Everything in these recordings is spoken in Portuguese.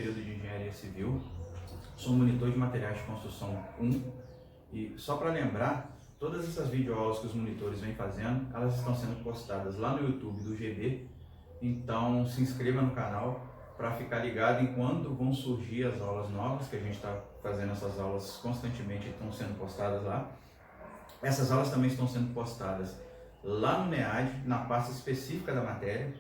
período de Engenharia Civil, sou monitor de materiais de construção 1 e só para lembrar, todas essas videoaulas que os monitores vêm fazendo, elas estão sendo postadas lá no YouTube do GB, então se inscreva no canal para ficar ligado em quando vão surgir as aulas novas, que a gente está fazendo essas aulas constantemente, estão sendo postadas lá. Essas aulas também estão sendo postadas lá no NEAD, na pasta específica da matéria,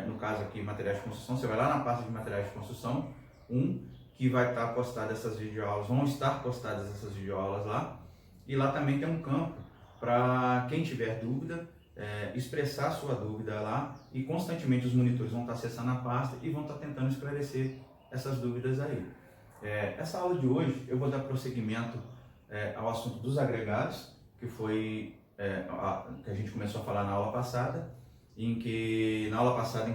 no caso aqui, materiais de construção, você vai lá na pasta de materiais de construção 1, que vai estar postada essas videoaulas, vão estar postadas essas videoaulas lá, e lá também tem um campo para quem tiver dúvida, expressar sua dúvida lá, e constantemente os monitores vão estar acessando a pasta e vão estar tentando esclarecer essas dúvidas aí. Essa aula de hoje eu vou dar prosseguimento ao assunto dos agregados, que foi que a gente começou a falar na aula passada, em que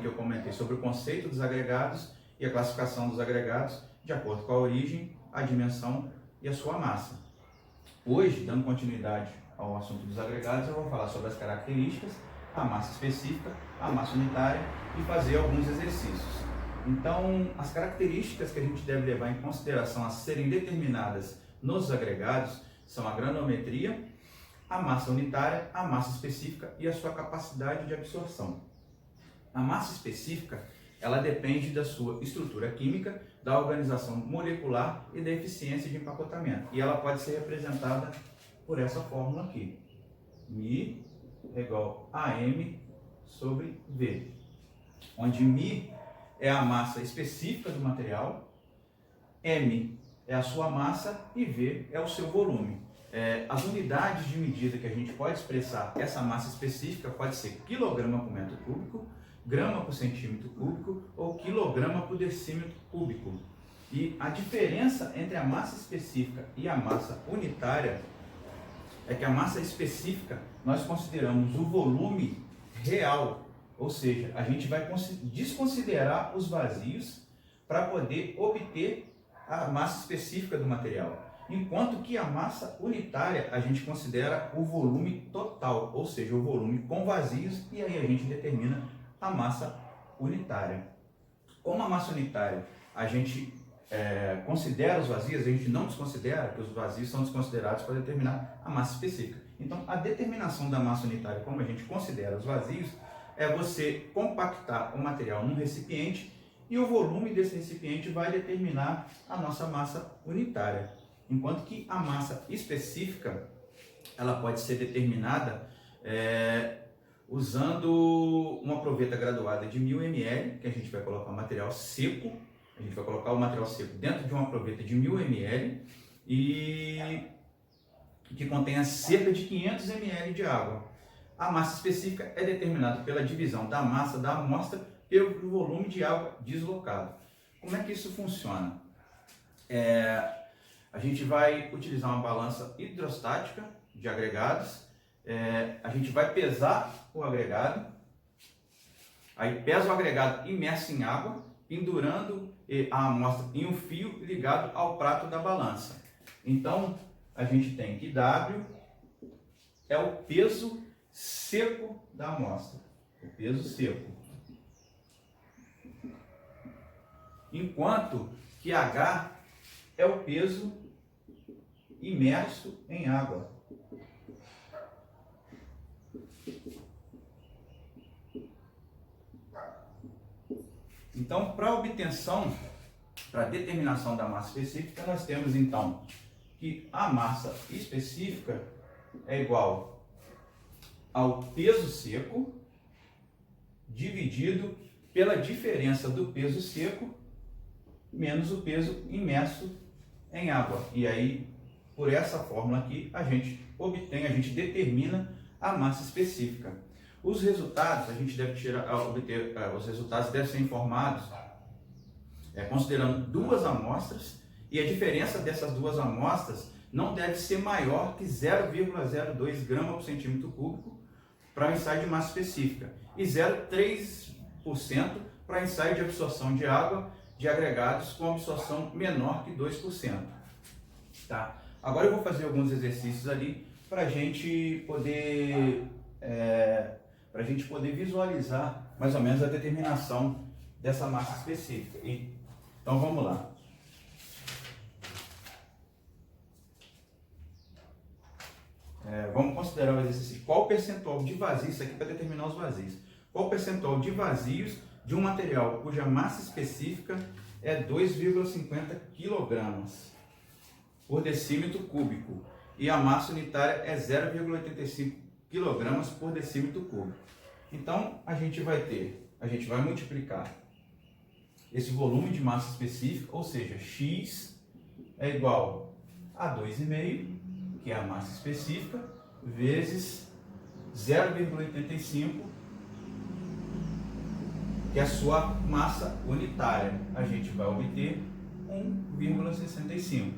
eu comentei sobre o conceito dos agregados e a classificação dos agregados de acordo com a origem, a dimensão e a sua massa. Hoje, dando continuidade ao assunto dos agregados, eu vou falar sobre as características, a massa específica, a massa unitária e fazer alguns exercícios. Então, as características que a gente deve levar em consideração a serem determinadas nos agregados são a granometria, a massa unitária, a massa específica e a sua capacidade de absorção. A massa específica, ela depende da sua estrutura química, da organização molecular e da eficiência de empacotamento. E ela pode ser representada por essa fórmula aqui. Mi é igual a M sobre V. Onde Mi é a massa específica do material, M é a sua massa e V é o seu volume. As unidades de medida que a gente pode expressar essa massa específica pode ser quilograma por metro cúbico, grama por centímetro cúbico ou quilograma por decímetro cúbico. E a diferença entre a massa específica e a massa unitária é que a massa específica nós consideramos o volume real, ou seja, a gente vai desconsiderar os vazios para poder obter a massa específica do material. Enquanto que a massa unitária a gente considera o volume total, ou seja, o volume com vazios, e aí a gente determina a massa unitária. Como a massa unitária a gente considera os vazios, a gente não desconsidera, que os vazios são desconsiderados para determinar a massa específica. Então, a determinação da massa unitária, como a gente considera os vazios, é você compactar o material num recipiente e o volume desse recipiente vai determinar a nossa massa unitária. Enquanto que a massa específica, ela pode ser determinada usando uma proveta graduada de 1000 ml, que a gente vai colocar o material seco, a gente vai colocar o material seco dentro de uma proveta de 1000 ml e que contenha cerca de 500 ml de água. A massa específica é determinada pela divisão da massa da amostra pelo volume de água deslocado. Como é que isso funciona? A gente vai utilizar uma balança hidrostática de agregados, a gente vai pesar o agregado, aí pesa o agregado imerso em água, pendurando a amostra em um fio ligado ao prato da balança. Então, a gente tem que W é o peso seco da amostra, o peso seco. Enquanto que H é o peso imerso em água. Então, para obtenção, para determinação da massa específica, nós temos então que a massa específica é igual ao peso seco dividido pela diferença do peso seco menos o peso imerso em água. E aí, por essa fórmula aqui, a gente determina a massa específica. Os resultados, a gente deve obter, os resultados devem ser informados considerando duas amostras, e a diferença dessas duas amostras não deve ser maior que 0,02 grama por centímetro cúbico para o ensaio de massa específica e 0,3% para ensaio de absorção de água de agregados com absorção menor que 2%. Tá? Agora eu vou fazer alguns exercícios ali para a gente poder visualizar mais ou menos a determinação dessa massa específica. Então vamos lá. Vamos considerar o exercício. Qual o percentual de vazios, isso aqui para determinar os vazios. Qual o percentual de vazios de um material cuja massa específica é 2,50 kg por decímetro cúbico e a massa unitária é 0,85 kg por decímetro cúbico. Então a gente vai multiplicar esse volume de massa específica, ou seja, X é igual a 2,5, que é a massa específica, vezes 0,85, que é a sua massa unitária. A gente vai obter 1,65.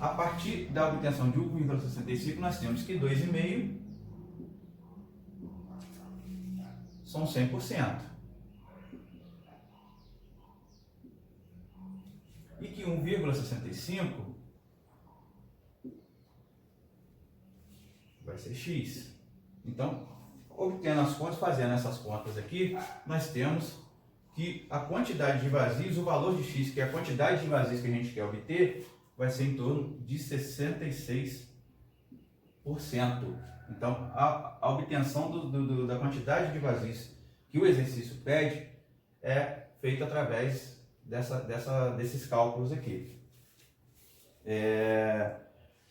A partir da obtenção de 1,65, nós temos que 2,5 são 100%. E que 1,65 vai ser X. Então, obtendo as contas, fazendo essas contas aqui, nós temos que a quantidade de vazios, o valor de X, que é a quantidade de vazios que a gente quer obter, vai ser em torno de 66%. Então, a obtenção da quantidade de vazios que o exercício pede é feita através desses cálculos aqui.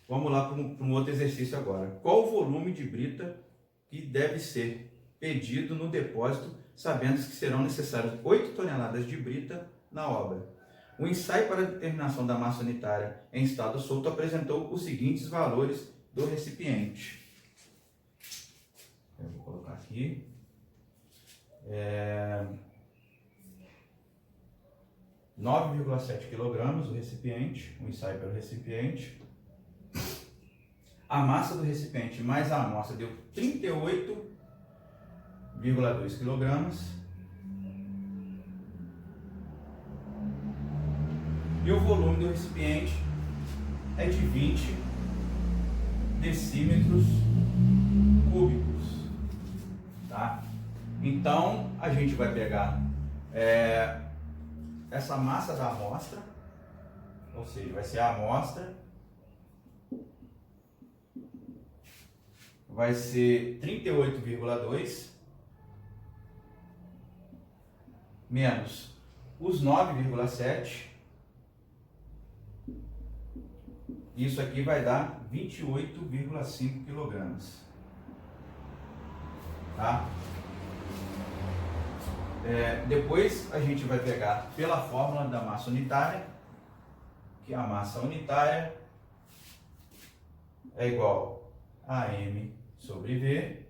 Vamos lá para um outro exercício agora. Qual o volume de brita que deve ser pedido no depósito, sabendo que serão necessárias 8 toneladas de brita na obra? O ensaio para a determinação da massa unitária em estado solto apresentou os seguintes valores do recipiente. Eu vou colocar aqui. 9,7 kg o recipiente, o ensaio pelo recipiente. A massa do recipiente mais a amostra deu 38,2 kg. E o volume do recipiente é de 20 decímetros cúbicos. Tá? Então, a gente vai pegar essa massa da amostra, ou seja, vai ser a amostra, vai ser 38,2 menos os 9,7, isso aqui vai dar 28,5 kg. Tá? Depois a gente vai pegar pela fórmula da massa unitária, que a massa unitária é igual a M sobre V.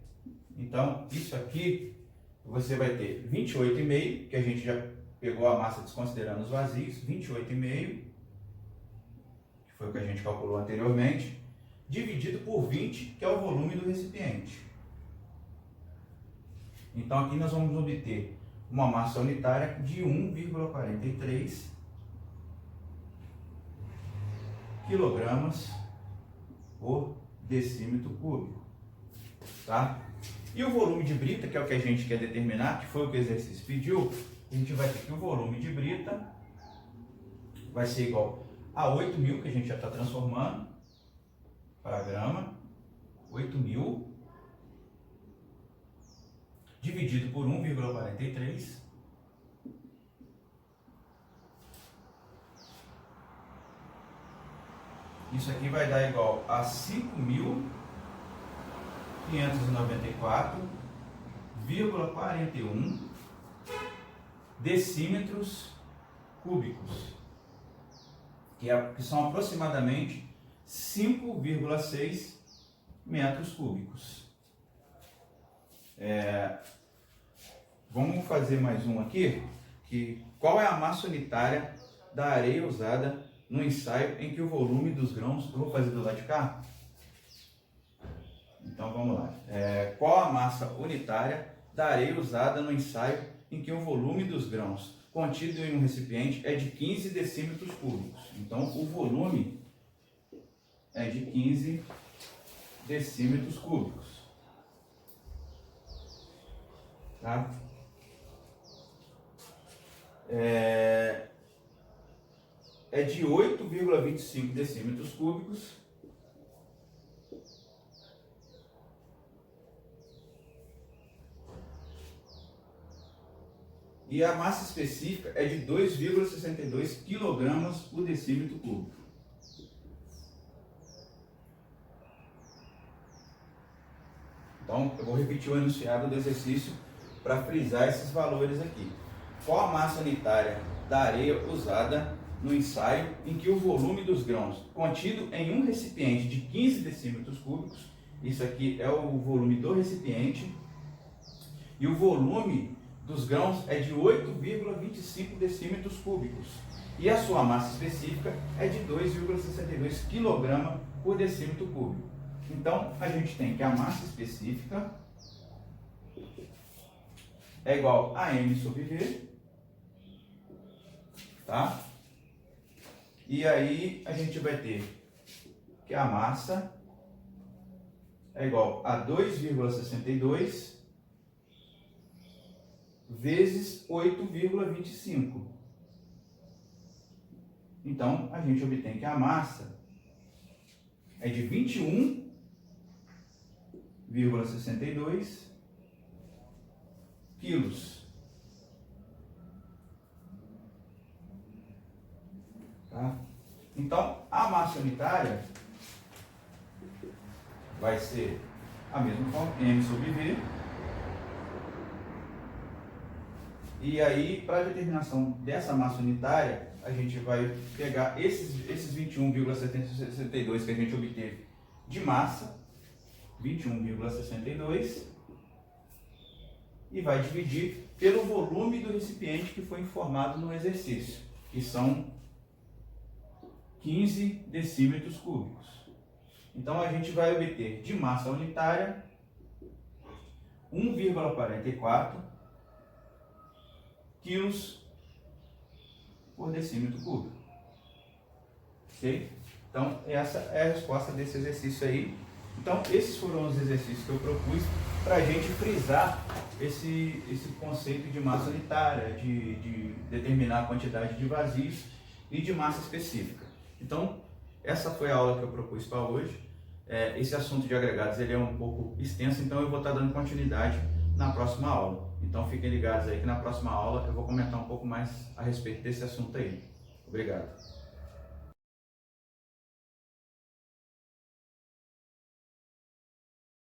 Então, isso aqui você vai ter 28,5, que a gente já pegou a massa desconsiderando os vazios, 28,5, que foi o que a gente calculou anteriormente, dividido por 20, que é o volume do recipiente. Então, aqui nós vamos obter uma massa unitária de 1,43 kg por decímetro cúbico. Tá? E o volume de brita, que é o que a gente quer determinar, que foi o que o exercício pediu, a gente vai ter que o volume de brita vai ser igual a 8.000, que a gente já está transformando para grama, 8.000 dividido por 1,43. Isso aqui vai dar igual a 5.594,41 decímetros cúbicos, que são aproximadamente 5,6 metros cúbicos. Vamos fazer mais um aqui, qual é a massa unitária da areia usada no ensaio em que o volume dos grãos, eu vou fazer do lado de cá? Então vamos lá. Qual a massa unitária da areia usada no ensaio em que o volume dos grãos contido em um recipiente é de 15 decímetros cúbicos? Então o volume é de 15 decímetros cúbicos. Tá? é de 8,25 decímetros cúbicos. E a massa específica é de 2,62 kg por decímetro cúbico. Então, eu vou repetir o enunciado do exercício para frisar esses valores aqui. Qual a massa unitária da areia usada no ensaio em que o volume dos grãos contido em um recipiente de 15 decímetros cúbicos, isso aqui é o volume do recipiente, e o volume dos grãos é de 8,25 decímetros cúbicos, e a sua massa específica é de 2,62 kg por decímetro cúbico. Então, a gente tem que a massa específica é igual a M sobre V, tá? E aí a gente vai ter que a massa é igual a 2,62 vezes 8,25. Então, a gente obtém que a massa é de 21,62 quilos. Tá? Então, a massa unitária vai ser a mesma forma, M sobre V. E aí, para a determinação dessa massa unitária, a gente vai pegar esses 21,62 que a gente obteve de massa, 21,62, e vai dividir pelo volume do recipiente que foi informado no exercício, que são 15 decímetros cúbicos. Então, a gente vai obter de massa unitária 1,44 quilos por decímetro cúbico. Ok? Então, essa é a resposta desse exercício aí. Então, esses foram os exercícios que eu propus para a gente frisar esse conceito de massa unitária, de determinar a quantidade de vazios e de massa específica. Então, essa foi a aula que eu propus para hoje. Esse assunto de agregados ele é um pouco extenso, então eu vou estar dando continuidade na próxima aula. Então fiquem ligados aí que na próxima aula eu vou comentar um pouco mais a respeito desse assunto aí. Obrigado.